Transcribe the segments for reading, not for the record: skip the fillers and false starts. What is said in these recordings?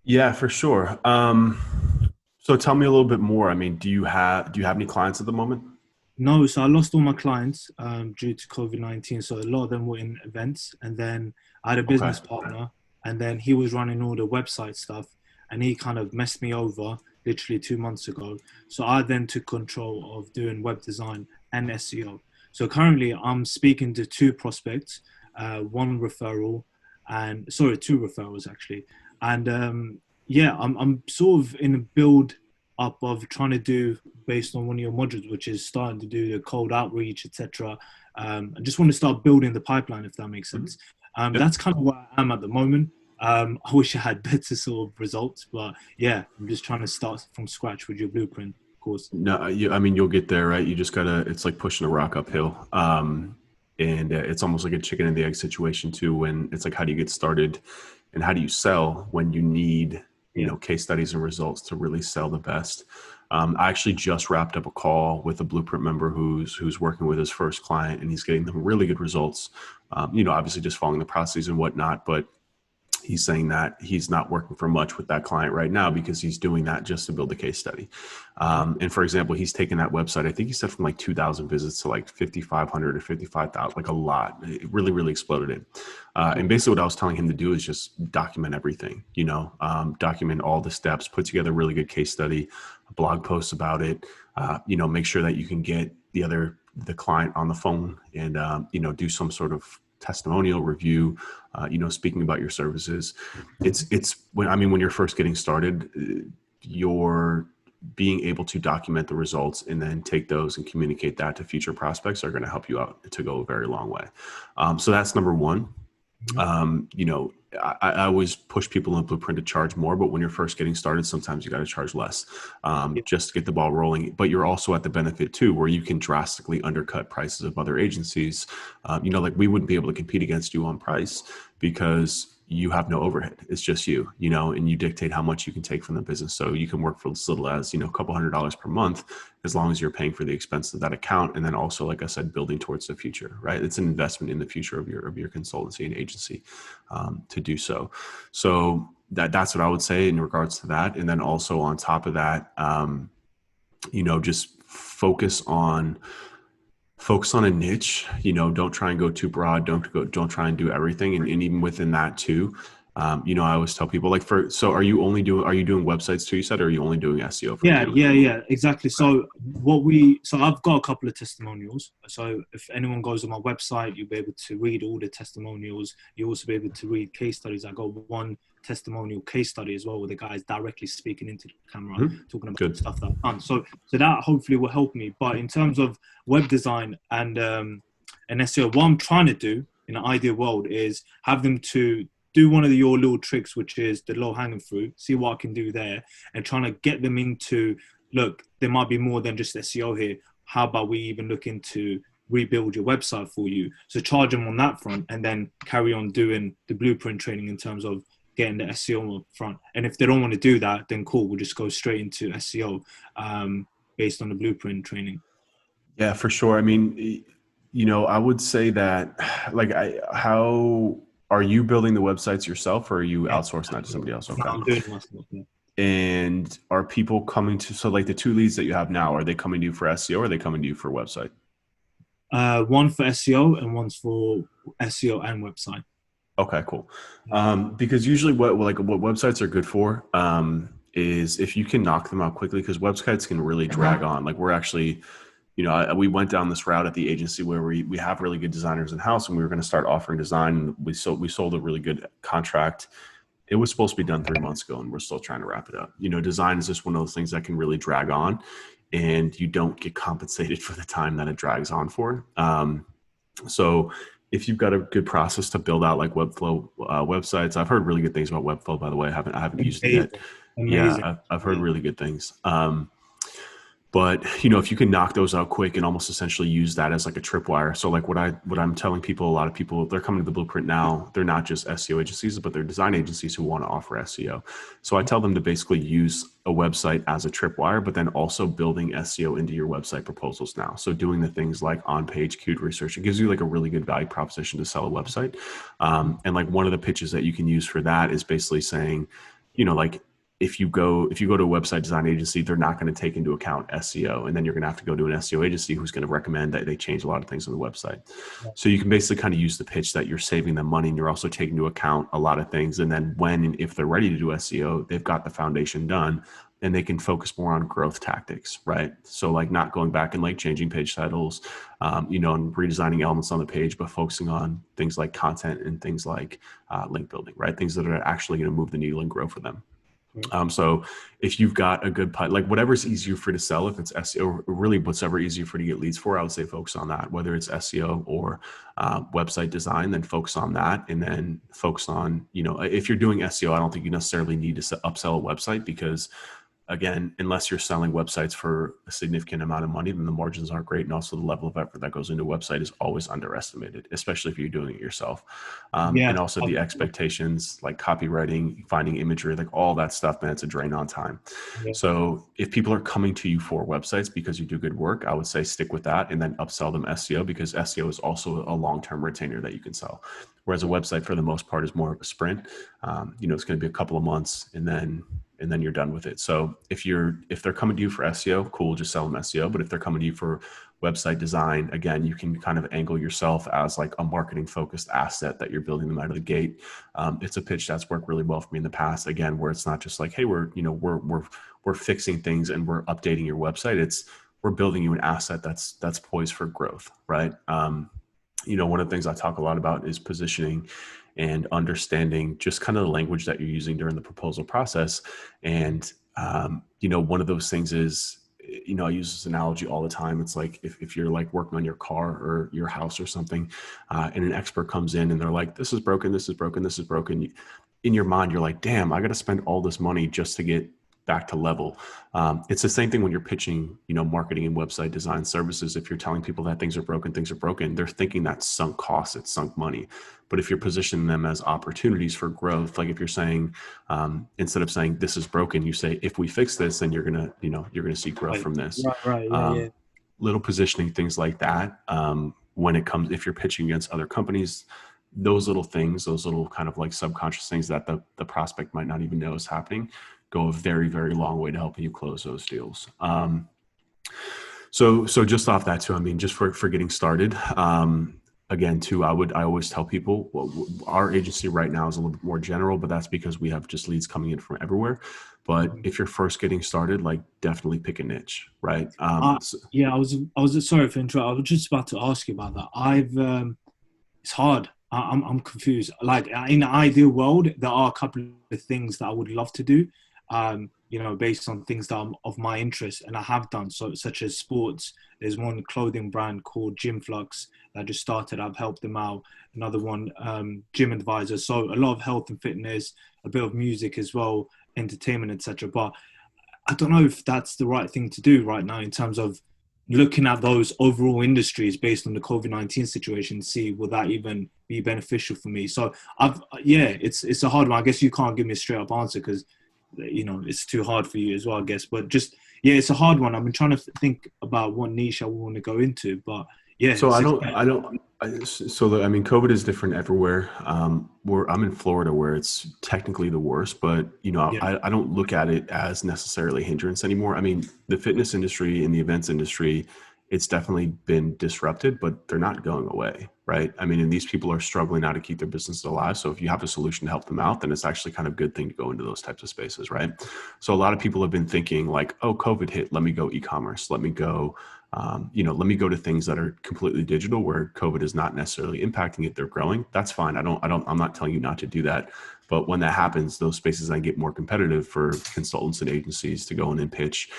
Yeah, for sure. So tell me a little bit more. I mean, do you have any clients at the moment? No, so I lost all my clients due to COVID-19. So a lot of them were in events. And then I had a Okay. business partner, and then he was running all the website stuff, and he kind of messed me over literally 2 months ago. So I then took control of doing web design and SEO. So currently I'm speaking to two prospects, one referral, and sorry, two referrals actually. And yeah, I'm sort of in a build up of trying to do based on one of your modules, which is starting to do the cold outreach, etc. I just want to start building the pipeline, if that makes Mhm. sense. Yep. That's kind of where I am at the moment. I wish I had better sort of results, but yeah, I'm just trying to start from scratch with your blueprint, of course. No, I mean, you'll get there, right? You just gotta. It's like pushing a rock uphill, and it's almost like a chicken and the egg situation too. When it's like, how do you get started, and how do you sell when you need, Yeah. case studies and results to really sell the best. I actually just wrapped up a call with a Blueprint member who's working with his first client, and he's getting them really good results. Obviously just following the processes and whatnot, but he's saying that he's not working for much with that client right now because he's doing that just to build a case study. And for example, he's taken that website, I think he said from like 2,000 visits to like 5,500 or 55,000, like a lot. It really, really exploded in. And basically what I was telling him to do is just document everything, document all the steps, put together a really good case study, a blog post about it, make sure that you can get the client on the phone and, do some sort of testimonial review, speaking about your services. It's when you're first getting started, you're being able to document the results and then take those and communicate that to future prospects are going to help you out to go a very long way. So that's number one. Mhm. I always push people in Blueprint to charge more, but when you're first getting started, sometimes you got to charge less, Yeah. just to get the ball rolling. But you're also at the benefit too, where you can drastically undercut prices of other agencies. Like we wouldn't be able to compete against you on price because you have no overhead. It's just and you dictate how much you can take from the business. So you can work for as little as, a couple $100 per month, as long as you're paying for the expense of that account. And then also, like I said, building towards the future, right? It's an investment in the future of your consultancy and agency, to do so. So that's what I would say in regards to that. And then also on top of that, just focus on a niche. Don't try and go too broad. Don't try and do everything. And even within that too, I always tell people, like, so are you doing websites too, you said, or are you only doing SEO for the Yeah, moment? yeah, yeah, exactly. Okay. So I've got a couple of testimonials. So if anyone goes on my website, you'll be able to read all the testimonials. You'll also be able to read case studies. I got one testimonial case study as well, where the guy is directly speaking into the camera, Mhm. talking about Good. stuff that I've done. So that hopefully will help me. But in terms of web design and SEO, what I'm trying to do in an ideal world is have them to do one of your little tricks, which is the low hanging fruit, see what I can do there and trying to get them into, look, there might be more than just SEO here. How about we even look into rebuild your website for you? So charge them on that front and then carry on doing the blueprint training in terms of getting the SEO up front. And if they don't want to do that, then cool, we'll just go straight into SEO based on the blueprint training. Yeah, for sure. I mean, I would say that, like, how are you building the websites yourself, or are you Yeah, outsourcing that to somebody else? no, Okay. I'm doing it myself. Yeah. And are people coming to, so like the two leads that you have now, are they coming to you for SEO or are they coming to you for website? One for SEO and one's for SEO and website. Okay, cool. Because usually what websites are good for, is if you can knock them out quickly, because websites can really drag on. Like we're actually, we went down this route at the agency where we have really good designers in house, and we were going to start offering design. We sold a really good contract. It was supposed to be done 3 months ago, and we're still trying to wrap it up. Design is just one of those things that can really drag on, and you don't get compensated for the time that it drags on for. So if you've got a good process to build out like Webflow websites, I've heard really good things about Webflow, by the way. I haven't used it yet. Amazing. Yeah, Amazing. I've heard Yeah. really good things. But if you can knock those out quick and almost essentially use that as like a tripwire. So like what I'm telling people, a lot of people, they're coming to the Blueprint now. They're not just SEO agencies, but they're design agencies who want to offer SEO. So I tell them to basically use a website as a tripwire, but then also building SEO into your website proposals now. So doing the things like on-page keyword research, it gives you like a really good value proposition to sell a website. And like one of the pitches that you can use for that is basically saying, like if you go to a website design agency, they're not going to take into account SEO, and then you're going to have to go to an SEO agency who's going to recommend that they change a lot of things on the website. So you can basically kind of use the pitch that you're saving them money, and you're also taking into account a lot of things. And then when and if they're ready to do SEO, they've got the foundation done, and they can focus more on growth tactics, right? So like not going back and like changing page titles, and redesigning elements on the page, but focusing on things like content and things like link building, right? Things that are actually going to move the needle and grow for them. So if you've got a good like whatever's easier for you to sell, if it's SEO, really whatever easier for you to get leads for, I would say focus on that. Whether it's SEO or website design, then focus on that, and then focus on, if you're doing SEO, I don't think you necessarily need to upsell a website, because again, unless you're selling websites for a significant amount of money, then the margins aren't great. And also the level of effort that goes into a website is always underestimated, especially if you're doing it yourself. Yeah. And also the expectations, like copywriting, finding imagery, like all that stuff, man, it's a drain on time. Yeah. So if people are coming to you for websites because you do good work, I would say stick with that and then upsell them SEO, because SEO is also a long-term retainer that you can sell. Whereas a website for the most part is more of a sprint. It's going to be a couple of months and then you're done with it. So if they're coming to you for SEO, cool, just sell them SEO. But if they're coming to you for website design, again, you can kind of angle yourself as like a marketing focused asset that you're building them out of the gate. It's a pitch that's worked really well for me in the past, again, where it's not just like, hey, we're fixing things and we're updating your website. We're building you an asset that's poised for growth, right? One of the things I talk a lot about is positioning and understanding just kind of the language that you're using during the proposal process. And, one of those things is, I use this analogy all the time. It's like if you're like working on your car or your house or something, and an expert comes in and they're like, this is broken, this is broken, this is broken. In your mind, you're like, damn, I got to spend all this money just to get back to level. It's the same thing when you're pitching, marketing and website design services. If you're telling people that things are broken, they're thinking that's sunk costs, it's sunk money. But if you're positioning them as opportunities for growth, like if you're saying, instead of saying this is broken, you say, if we fix this, then you're gonna see growth from this. Right. Yeah. Little positioning things like that. When it comes, if you're pitching against other companies, those little things, those little kind of like subconscious things that the prospect might not even know is happening, go a very, very long way to helping you close those deals. So just off that too, I mean, just for getting started, again, too, I always tell people, well, our agency right now is a little bit more general, but that's because we have just leads coming in from everywhere. But if you're first getting started, like definitely pick a niche, right? Yeah, I was sorry for interrupting. I was just about to ask you about that. It's hard. I'm confused. Like in the ideal world, there are a couple of things that I would love to do, based on things that are of my interest, and I have done so, such as sports. There's one clothing brand called Gym Flux that just started. I've helped them out. Another one, Gym Advisor. So a lot of health and fitness, a bit of music as well, entertainment, etc. But I don't know if that's the right thing to do right now in terms of looking at those overall industries based on the COVID-19 situation, see will that even be beneficial for me. So it's a hard one. I guess you can't give me a straight up answer because it's too hard for you as well, I guess. But just it's a hard one. I've been trying to think about what niche I want to go into, but yeah. So I mean, COVID is different everywhere. I'm in Florida, where it's technically the worst, but Yeah. I don't look at it as necessarily a hindrance anymore. I mean, the fitness industry and the events industry, it's definitely been disrupted, but they're not going away, right? I mean, and these people are struggling now to keep their businesses alive. So if you have a solution to help them out, then it's actually kind of a good thing to go into those types of spaces, right? So a lot of people have been thinking like, oh, COVID hit, let me go e-commerce, let me go let me go to things that are completely digital where COVID is not necessarily impacting it. They're growing. That's fine. I'm not telling you not to do that. But when that happens, those spaces then get more competitive for consultants and agencies to go in and pitch,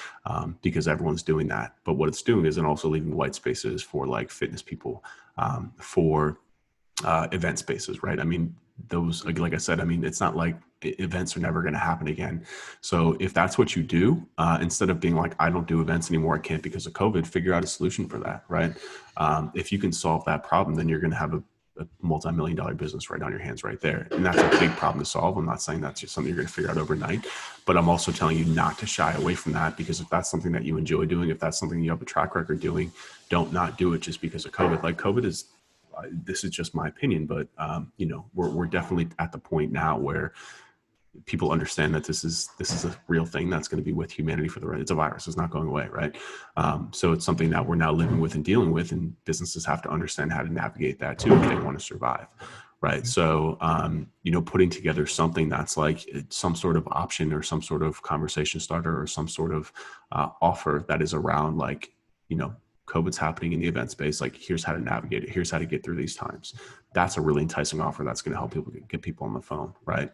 because everyone's doing that. But what it's doing is also leaving white spaces for like fitness people, for event spaces, right? I mean, those, like I said, I mean, it's not like events are never going to happen again. So if that's what you do, instead of being like, I don't do events anymore, I can't because of COVID, figure out a solution for that, right? If you can solve that problem, then you're going to have a multi-million-dollar business right on your hands right there. And that's a big problem to solve. I'm not saying that's just something you're going to figure out overnight, but I'm also telling you not to shy away from that, because if that's something that you enjoy doing, if that's something you have a track record doing, don't not do it just because of COVID. Like COVID is, this is just my opinion, but we're definitely at the point now where people understand that this is a real thing that's going to be with humanity for the rest. It's a virus. It's not going away, right? So it's something that we're now living with and dealing with, and businesses have to understand how to navigate that too if they want to survive, right? So putting together something that's like some sort of option or some sort of conversation starter or some sort of offer that is around like, COVID's happening in the event space. Like, here's how to navigate it. Here's how to get through these times. That's a really enticing offer that's going to help people get people on the phone, right?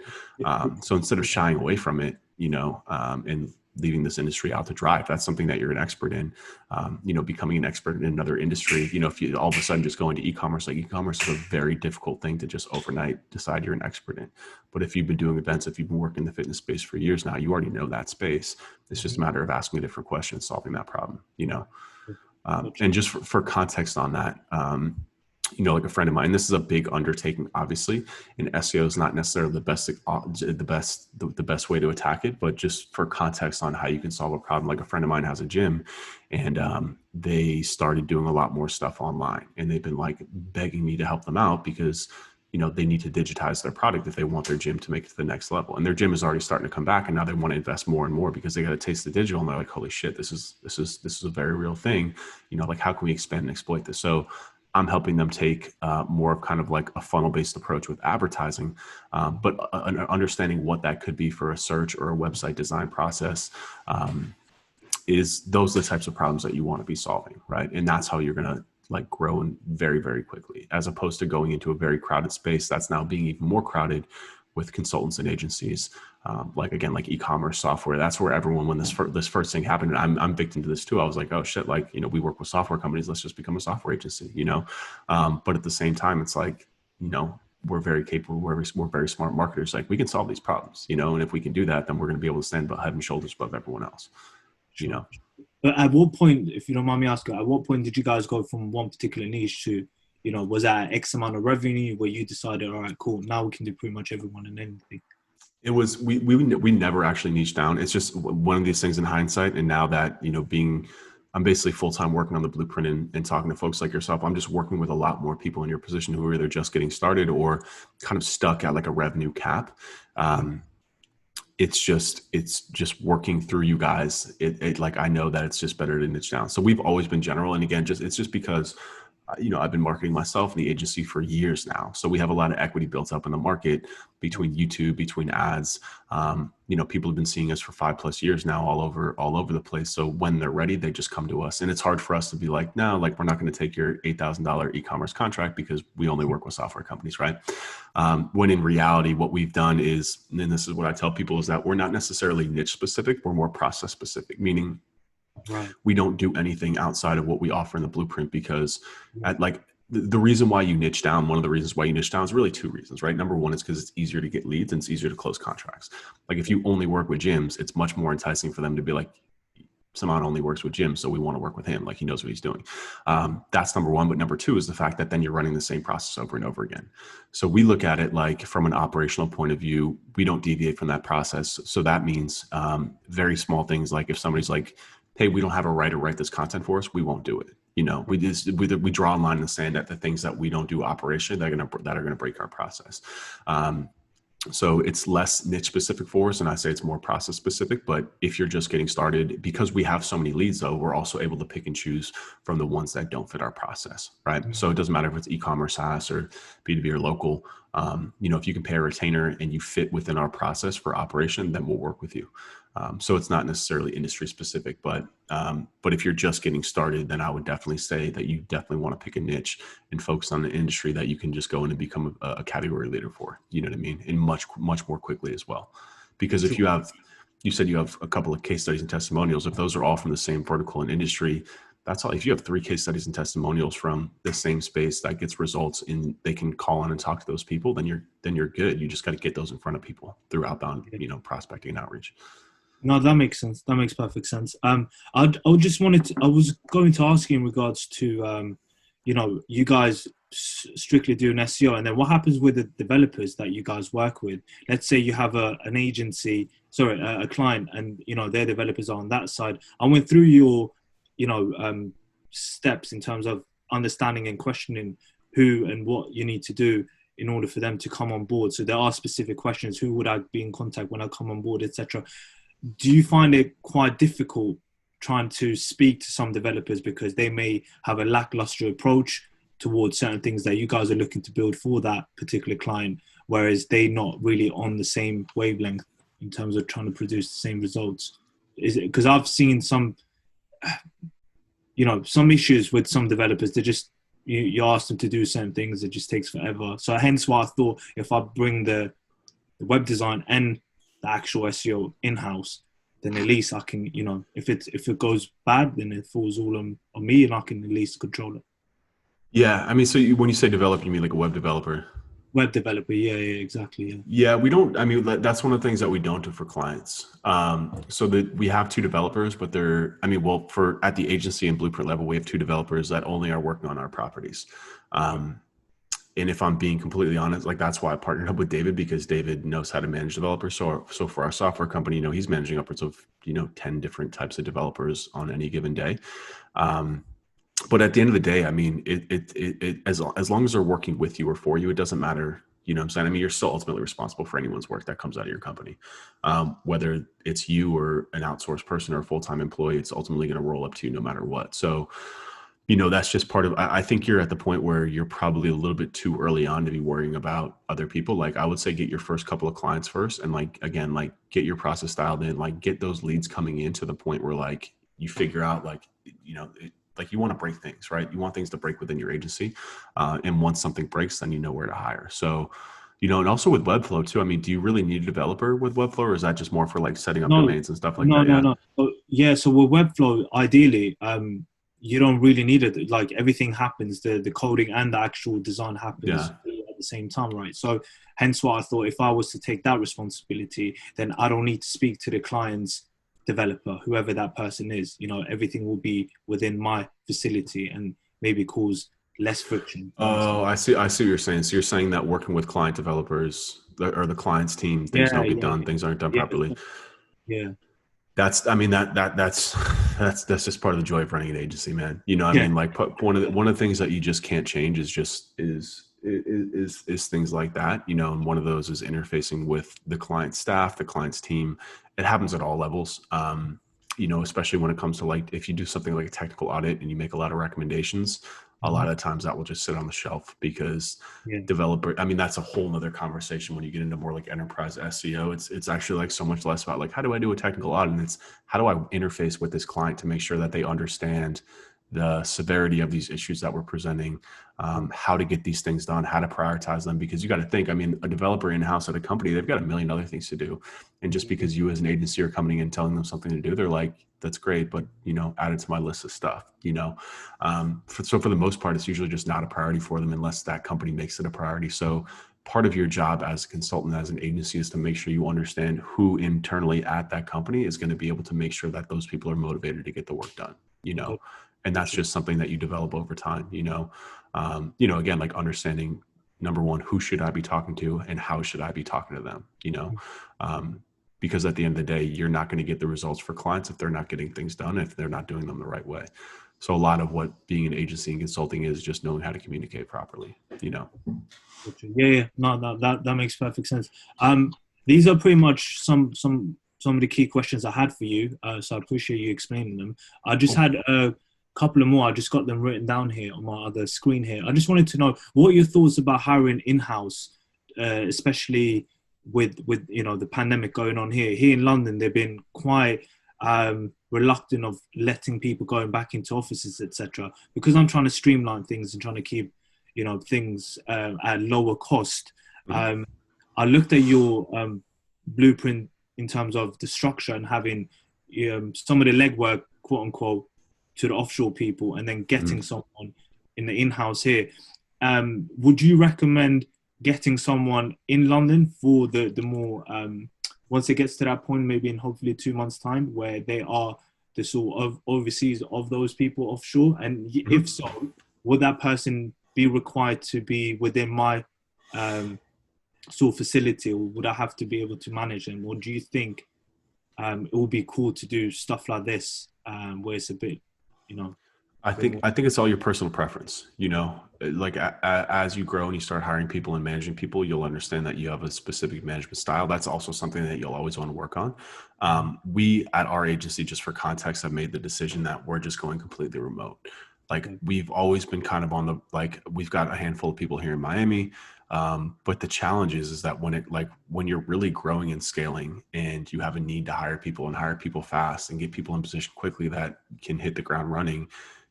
So instead of shying away from it, and leaving this industry out to dry, if that's something that you're an expert in, becoming an expert in another industry, if you all of a sudden just go into e-commerce, like e-commerce is a very difficult thing to just overnight decide you're an expert in. But if you've been doing events, if you've been working in the fitness space for years now, you already know that space. It's just a matter of asking a different question, solving that problem, and just for context on that, like a friend of mine, this is a big undertaking, obviously, and SEO is not necessarily the best way to attack it, but just for context on how you can solve a problem. Like a friend of mine has a gym, and they started doing a lot more stuff online, and they've been like begging me to help them out because they need to digitize their product if they want their gym to make it to the next level. And their gym is already starting to come back, and now they want to invest more and more because they got to taste the digital. And they're like, holy shit, this is a very real thing. Like, how can we expand and exploit this? So I'm helping them take more of kind of like a funnel-based approach with advertising, but understanding what that could be for a search or a website design process. Is those the types of problems that you want to be solving, right? And that's how you're going to like grow very, very quickly, as opposed to going into a very crowded space that's now being even more crowded with consultants and agencies, like e-commerce software. That's where everyone, when this first thing happened, and I'm victim to this too. I was like, oh shit, like, we work with software companies. Let's just become a software agency, but at the same time, it's like, we're very capable. We're very smart marketers. Like, we can solve these problems, and if we can do that, then we're going to be able to stand head and shoulders above everyone else, Sure. But at what point, if you don't mind me asking, at what point did you guys go from one particular niche to, was that X amount of revenue where you decided, all right, cool, now we can do pretty much everyone and anything? It was, we never actually niched down. It's just one of these things in hindsight. And now that, I'm basically full-time working on the blueprint and talking to folks like yourself, I'm just working with a lot more people in your position who are either just getting started or kind of stuck at like a revenue cap. It's just working through you guys. It like, I know that it's just better to niche down. So we've always been general. And again, it's just because, I've been marketing myself in the agency for years now. So we have a lot of equity built up in the market between YouTube, between ads. People have been seeing us for 5+ years now, all over the place. So when they're ready, they just come to us. And it's hard for us to be like, no, like, we're not going to take your $8,000 e-commerce contract because we only work with software companies, right? When in reality, what we've done is, and this is what I tell people, is that we're not necessarily niche specific. We're more process specific, meaning Right. we don't do anything outside of what we offer in the blueprint, because the reason why you niche down, one of the reasons why you niche down is really two reasons, right? Number one is because it's easier to get leads and it's easier to close contracts. Like, if you only work with gyms, it's much more enticing for them to be like, Saman only works with gyms, so we want to work with him. Like, he knows what he's doing. That's number one. But number two is the fact that then you're running the same process over and over again. So we look at it like, from an operational point of view, we don't deviate from that process. So that means very small things, like if somebody's like, hey, we don't have a right to write this content for us, we won't do it. We draw a line in the sand at the things that we don't do operationally that are going to break our process. So it's less niche specific for us, and I say it's more process specific. But if you're just getting started, because we have so many leads, though, we're also able to pick and choose from the ones that don't fit our process, right? Mm-hmm. So it doesn't matter if it's e-commerce, SaaS, or B2B or local. If you can pay a retainer and you fit within our process for operation, then we'll work with you. So it's not necessarily industry specific, but if you're just getting started, then I would definitely say that you definitely want to pick a niche and focus on the industry that you can just go in and become a category leader for, you know what I mean? And much more quickly as well. Because if you said you have a couple of case studies and testimonials, if those are all from the same vertical and industry, that's all. If you have 3 case studies and testimonials from the same space that gets results and they can call on and talk to those people, then you're good. You just got to get those in front of people through outbound, prospecting and outreach. No, that makes sense. That makes perfect sense. I was going to ask you in regards to, you guys strictly do an SEO, and then what happens with the developers that you guys work with? Let's say you have an agency, a client, and their developers are on that side. I went through your, steps in terms of understanding and questioning who and what you need to do. in order for them to come on board. So there are specific questions: who would I be in contact when I come on board, etc. Do you find it quite difficult trying to speak to some developers because they may have a lackluster approach towards certain things that you guys are looking to build for that particular client, whereas they're not really on the same wavelength in terms of trying to produce the same results? Is it because I've seen some, some issues with some developers? They just, you ask them to do certain things, it just takes forever. So hence why I thought if I bring the web design and the actual SEO in-house, then at least I can, if it goes bad, then it falls all on me, and I can at least control it. Yeah, I mean, so when you say develop, you mean like a web developer? Web developer, yeah, exactly, yeah. Yeah, we don't. I mean, that's one of the things that we don't do for clients. So that we have two developers, but they're. I mean, well, for at the agency and Blueprint level, we have two developers that only are working on our properties. Um, and if I'm being completely honest, like that's why I partnered up with David, because David knows how to manage developers. So for our software company, he's managing upwards of 10 different types of developers on any given day. But at the end of the day, I mean, as long as they're working with you or for you, it doesn't matter. You know what I'm saying? I mean, you're still ultimately responsible for anyone's work that comes out of your company. Whether it's you or an outsourced person or a full-time employee, it's ultimately going to roll up to you no matter what. So, that's just part of, I think you're at the point where you're probably a little bit too early on to be worrying about other people. Like I would say, get your first couple of clients first. And like, again, like get your process dialed in, like get those leads coming in to the point where like you figure out like, like you want to break things, right? You want things to break within your agency. And once something breaks, then you know where to hire. So, and also with Webflow too. I mean, do you really need a developer with Webflow, or is that just more for like setting up No, domains and stuff like no, that? no, Yeah. no. So, yeah, so with Webflow, ideally, you don't really need it. Like everything happens, the coding and the actual design happens Yeah. at the same time, right? So hence why I thought if I was to take that responsibility, then I don't need to speak to the client's developer, whoever that person is. Everything will be within my facility and maybe cause less friction. Oh, I see. I see what you're saying. So you're saying that working with client developers or the client's team, things Yeah, don't get yeah, done, things aren't done yeah, properly. yeah, That's, I mean, that's just part of the joy of running an agency, man. I yeah. mean, like one of the things that you just can't change is just is things like that, and one of those is interfacing with the client staff, the client's team. It happens at all levels. Especially when it comes to like, if you do something like a technical audit and you make a lot of recommendations, a lot Mhm. of times that will just sit on the shelf because Yeah. developer, I mean, that's a whole nother conversation when you get into more like enterprise SEO. It's actually like so much less about like, how do I do a technical audit? And it's how do I interface with this client to make sure that they understand the severity of these issues that we're presenting, how to get these things done, how to prioritize them. Because you got to think, I mean, a developer in-house at a company, they've got a million other things to do. And just because you as an agency are coming in and telling them something to do, they're like, that's great, but add it to my list of stuff. So for the most part, it's usually just not a priority for them unless that company makes it a priority. So part of your job as a consultant, as an agency, is to make sure you understand who internally at that company is going to be able to make sure that those people are motivated to get the work done, and that's just something that you develop over time, again, like understanding, number one, who should I be talking to and how should I be talking to them, because at the end of the day, you're not going to get the results for clients if they're not getting things done, if they're not doing them the right way. So a lot of what being an agency and consulting is just knowing how to communicate properly. Yeah, yeah. No, no, that makes perfect sense. These are pretty much some of the key questions I had for you. So I appreciate you explaining them. I just Cool. had a couple of more. I just got them written down here on my other screen here. I just wanted to know what are your thoughts about hiring in-house, especially with the pandemic going on here. Here in London, they've been quite reluctant of letting people going back into offices, etc. Because I'm trying to streamline things and trying to keep things at lower cost. Mhm. I looked at your blueprint in terms of the structure and having some of the legwork, quote unquote, to the offshore people, and then getting Mhm. someone in the in-house here. Would you recommend getting someone in London for the more once it gets to that point, maybe in hopefully 2 months' time, where they are the sort of overseas of those people offshore? And if Mhm. so, would that person be required to be within my sort of facility, or would I have to be able to manage them? Or do you think it would be cool to do stuff like this, where it's a bit, you know? a bit more? I think it's all your personal preference. You know, like as you grow and you start hiring people and managing people, you'll understand that you have a specific management style. That's also something that you'll always want to work on. We at our agency, just for context, have made the decision that we're just going completely remote. Like Okay. we've always been kind of on the like we've got a handful of people here in Miami. But the challenge is that when you're really growing and scaling and you have a need to hire people fast and get people in position quickly that can hit the ground running,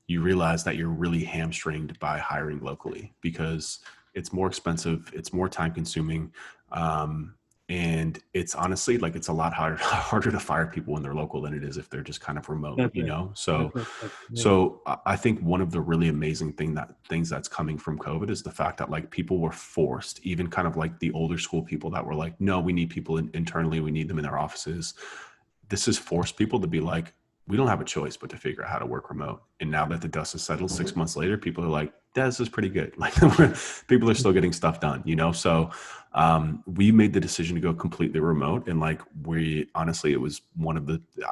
you realize that you're really hamstringed by hiring locally because it's more expensive, it's more time consuming, and it's honestly like it's a lot harder to fire people when they're local than it is if they're just kind of remote, Fair you play. know. Fair So play. Fair play. Yeah. I think one of the really amazing things that's coming from COVID is the fact that like people were forced, even kind of like the older school people that were like, no, we need people internally, we need them in our offices. This has forced people to be like, we don't have a choice but to figure out how to work remote. And now that the dust has settled 6 months later, people are like, this is pretty good. Like people are still getting stuff done, you know? So we made the decision to go completely remote. And like, we honestly, it was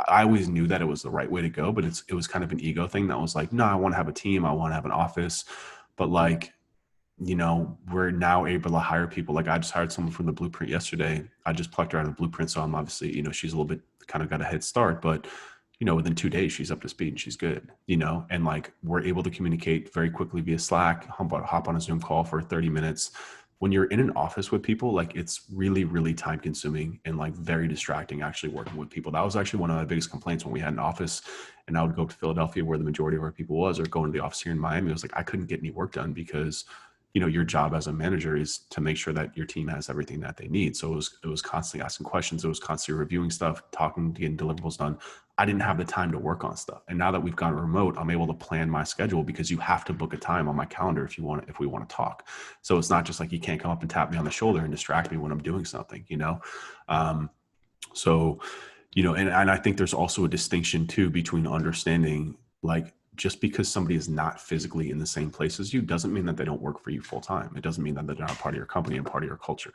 I always knew that it was the right way to go, but it was kind of an ego thing that was like, no, I want to have a team. I want to have an office. But like, you know, we're now able to hire people. Like I just hired someone from the Blueprint yesterday. I just plucked her out of the Blueprint. So I'm obviously, you know, she's a little bit kind of got a head start, but you know, within 2 days she's up to speed and she's good, you know, and like we're able to communicate very quickly via Slack, hop on a Zoom call for 30 minutes. When you're in an office with people, like it's really, really time consuming and like very distracting actually working with people. That was actually one of my biggest complaints when we had an office and I would go to Philadelphia where the majority of our people was, or go into the office here in Miami. It was like, I couldn't get any work done because you know your job as a manager is to make sure that your team has everything that they need. So it was constantly asking questions, it was constantly reviewing stuff, talking, getting deliverables done. I didn't have the time to work on stuff, and now that we've gone remote, I'm able to plan my schedule because you have to book a time on my calendar if we want to talk. So it's not just like you can't come up and tap me on the shoulder and distract me when I'm doing something, you know. um, so you know, and I think there's also a distinction too between understanding like just because somebody is not physically in the same place as you doesn't mean that they don't work for you full time. It doesn't mean that they're not part of your company and part of your culture,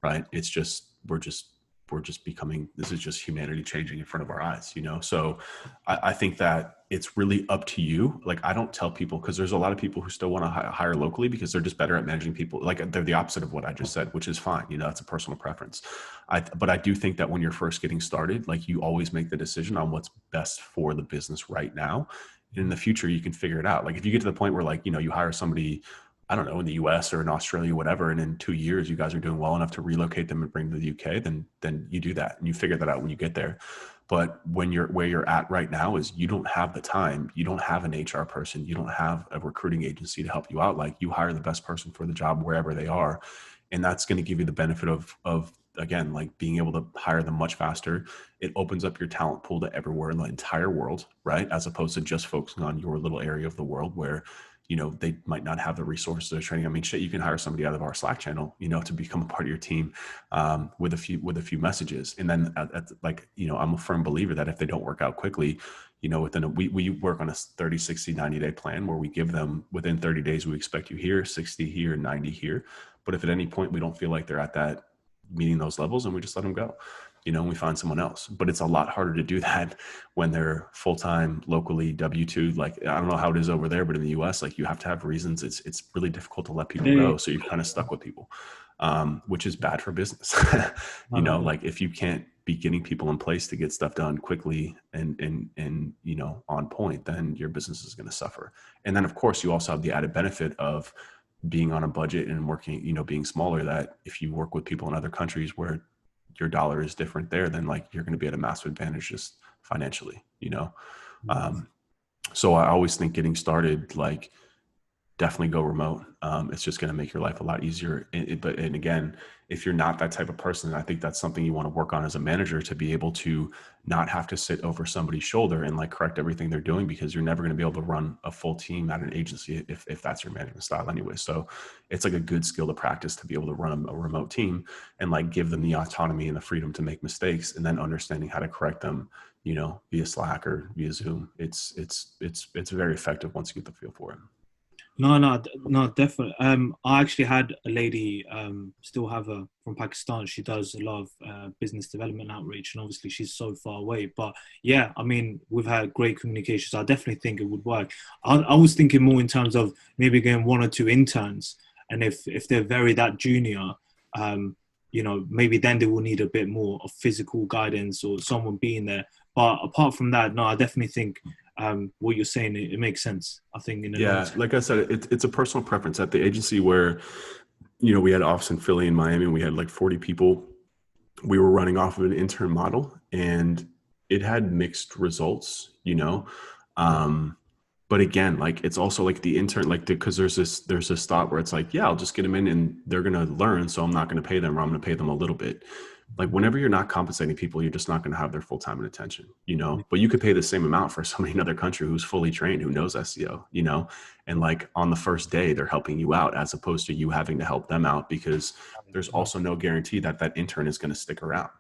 right? It's just we're just becoming, this is just humanity changing in front of our eyes, you know. So I think that it's really up to you. Like I don't tell people, because there's a lot of people who still want to hire locally because they're just better at managing people. Like they're the opposite of what I just said, which is fine, you know, it's a personal preference. But I do think that when you're first getting started, like you always make the decision on what's best for the business right now. In the future, you can figure it out. Like if you get to the point where like, you know, you hire somebody, I don't know, in the US or in Australia, whatever, and in 2 years you guys are doing well enough to relocate them and bring them to the UK, then you do that and you figure that out when you get there. But when you're where you're at right now is you don't have the time, you don't have an HR person, you don't have a recruiting agency to help you out. Like you hire the best person for the job wherever they are. And that's going to give you the benefit of again, like being able to hire them much faster. It opens up your talent pool to everywhere in the entire world, right? As opposed to just focusing on your little area of the world where, you know, they might not have the resources or training. I mean, shit, you can hire somebody out of our Slack channel, you know, to become a part of your team with a few messages. And then like, you know, I'm a firm believer that if they don't work out quickly, you know, we work on a 30, 60, 90-day plan where we give them within 30 days, we expect you here, 60 here, 90 here. But if at any point we don't feel like they're at that meeting those levels, and we just let them go, you know, and we find someone else. But it's a lot harder to do that when they're full-time, locally, W-2. Like I don't know how it is over there, but in the US, like you have to have reasons. It's really difficult to let people Yeah. go, so you're kind of stuck with people, which is bad for business. No, You no, know, no. like if you can't be getting people in place to get stuff done quickly and you know on point, then your business is going to suffer. And then of course you also have the added benefit of being on a budget and working, you know, being smaller, that if you work with people in other countries where your dollar is different there, then like you're going to be at a massive advantage just financially, you know. um, so I always think getting started, like definitely go remote. It's just going to make your life a lot easier. And again, if you're not that type of person, I think that's something you want to work on as a manager, to be able to not have to sit over somebody's shoulder and like correct everything they're doing, because you're never going to be able to run a full team at an agency if that's your management style anyway. So it's like a good skill to practice to be able to run a remote team and like give them the autonomy and the freedom to make mistakes, and then understanding how to correct them, you know, via Slack or via Zoom. It's very effective once you get the feel for it. No, definitely. I actually had a lady, still have her from Pakistan. She does a lot of business development outreach, and obviously she's so far away. But yeah, I mean, we've had great communications. I definitely think it would work. I was thinking more in terms of maybe getting one or two interns, and if they're very that junior, um, maybe then they will need a bit more of physical guidance or someone being there. But apart from that, no, I definitely think what you're saying, it makes sense. I think in the long Yeah, term. like I said, it's a personal preference. At the agency where, we had office in Philly and Miami, and we had like 40 people. We were running off of an intern model, and it had mixed results, Um, but again, like it's also like the intern, like because there's this thought where it's like, yeah, I'll just get them in and they're gonna learn, so I'm not gonna pay them, or I'm gonna pay them a little bit. Like whenever you're not compensating people, you're just not going to have their full time and attention, but you could pay the same amount for somebody in another country who's fully trained, who knows SEO, and like on the first day they're helping you out as opposed to you having to help them out, because there's also no guarantee that that intern is going to stick around.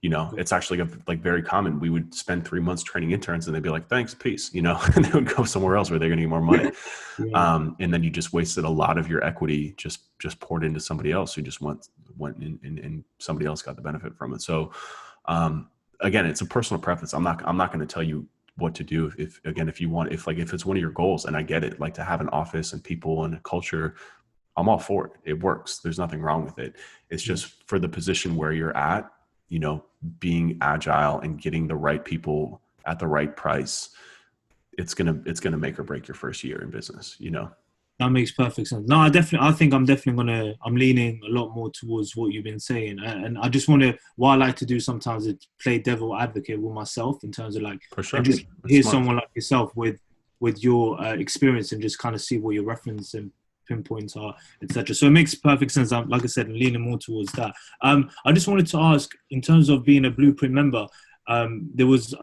It's actually like very common. We would spend 3 months training interns and they'd be like, thanks, peace, and they would go somewhere else where they're going to get more money. Yeah. And then you just wasted a lot of your equity, just poured into somebody else who just went in, and somebody else got the benefit from it. So again, it's a personal preference. I'm not going to tell you what to do. If you want, if it's one of your goals, and I get it, like to have an office and people and a culture, I'm all for it. It works. There's nothing wrong with it. It's just for the position where you're at, being agile and getting the right people at the right price. It's gonna make or break your first year in business. That makes perfect sense. No, I think I'm leaning a lot more towards what you've been saying. And I just want to, what I like to do sometimes is play devil advocate with myself in terms of like, For and sure. just It's hear smart. someone like yourself with your experience and just kind of see what your reference and pinpoints are, etc. So it makes perfect sense. Like I said, I'm leaning more towards that. I just wanted to ask, in terms of being a Blueprint member, I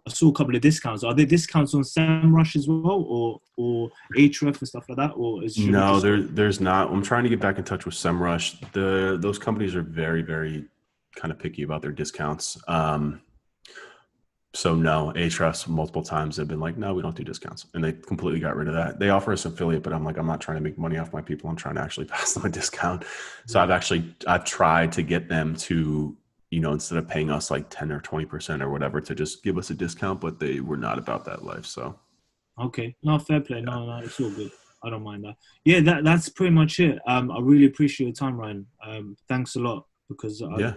saw a couple of discounts. Are there discounts on SEMrush as well, or Ahrefs and stuff like that, or should we No, just go? there's not. I'm trying to get back in touch with SEMrush. Those companies are very, very kind of picky about their discounts. So no, Ahrefs multiple times have been like, no, we don't do discounts, and they completely got rid of that. They offer us affiliate, but I'm like, I'm not trying to make money off my people. I'm trying to actually pass them a discount. So Yeah. I've tried to get them to, instead of paying us like 10 or 20% or whatever, to just give us a discount, but they were not about that life. So Okay. No, fair play. yeah, No, it's all good. I don't mind that. Yeah, that's pretty much it. I really appreciate your time, Ryan. Thanks a lot because yeah,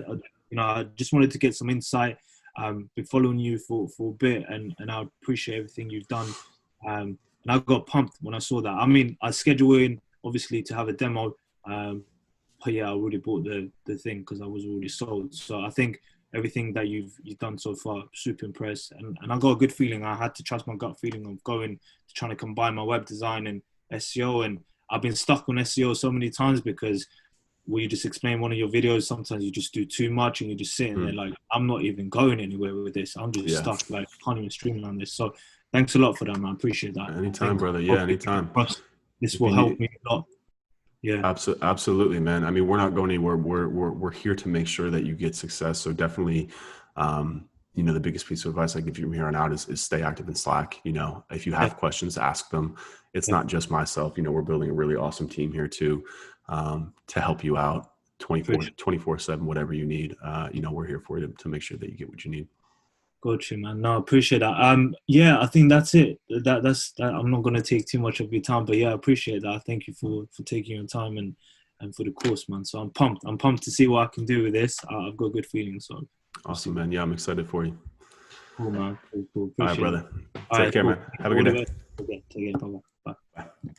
I just wanted to get some insight. Been following you for a bit, and I appreciate everything you've done. And I got pumped when I saw that. I mean, I scheduled in obviously to have a demo. But yeah, I already bought the thing because I was already sold. So I think everything that you've done so far, super impressed, and I got a good feeling. I had to trust my gut feeling of going to trying to combine my web design and SEO, and I've been stuck on SEO so many times because when you just explain one of your videos, sometimes you just do too much and you're just sitting there mm, like, I'm not even going anywhere with this. I'm just yeah. stuck, like can't even streamline this. So thanks a lot for that, man. I appreciate that. I Anytime, think brother. Yeah, hopefully, anytime. this If will you help need, me a lot. Yeah. Absolutely, man. I mean, we're not going anywhere. We're here to make sure that you get success. So definitely, the biggest piece of advice I give you from here on out is stay active in Slack. If you have questions, ask them. It's not just myself. We're building a really awesome team here too, to help you out 24/7, whatever you need. We're here for you to make sure that you get what you need. Got you, man. No, I appreciate that. Yeah, I think that's it. That's that. I'm not gonna take too much of your time, but yeah, I appreciate that. Thank you for taking your time and for the course, man. So I'm pumped. I'm pumped to see what I can do with this. I've got a good feeling, so we'll see Awesome, what. man. Yeah, I'm excited for you. Cool, man. Cool. All right, Appreciate it. brother. All Take right, care, cool. man. Have a All good the day. best. Okay, take care. Bye. Bye. Bye.